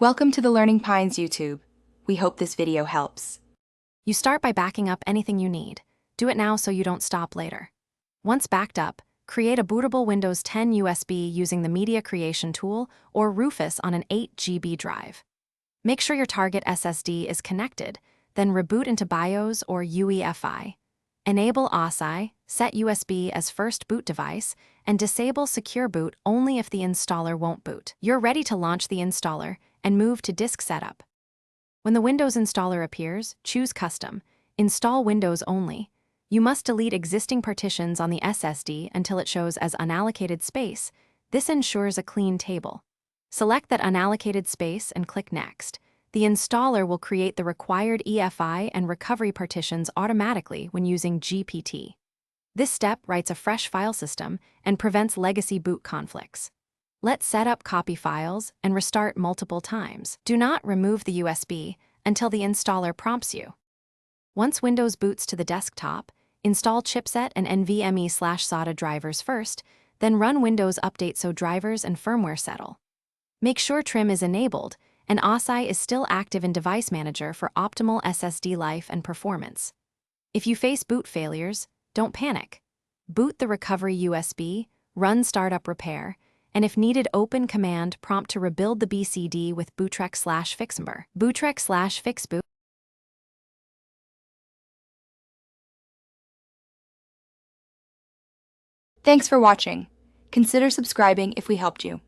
Welcome to the Learning Pines YouTube. We hope this video helps. You start by backing up anything you need. Do it now so you don't stop later. Once backed up, create a bootable Windows 10 USB using the Media Creation tool or Rufus on an 8 GB drive. Make sure your target SSD is connected, then reboot into BIOS or UEFI. Enable OSI, set USB as first boot device, and disable Secure Boot only if the installer won't boot. You're ready to launch the installer and move to Disk Setup. When the Windows installer appears, choose Custom, Install Windows Only. You must delete existing partitions on the SSD until it shows as unallocated space. This ensures a clean table. Select that unallocated space and click Next. The installer will create the required EFI and recovery partitions automatically when using GPT. This step writes a fresh file system and prevents legacy boot conflicts. Let setup copy files and restart multiple times. Do not remove the USB until the installer prompts you. Once Windows boots to the desktop, install chipset and NVMe/SATA drivers first, then run Windows Update so drivers and firmware settle. Make sure trim is enabled and OSI is still active in Device Manager for optimal SSD life and performance. If you face boot failures, don't panic. Boot the recovery USB, run startup repair, and if needed, open command prompt to rebuild the BCD with bootrec/fixmber. Bootrec/fixboot. Thanks for watching. Consider subscribing if we helped you.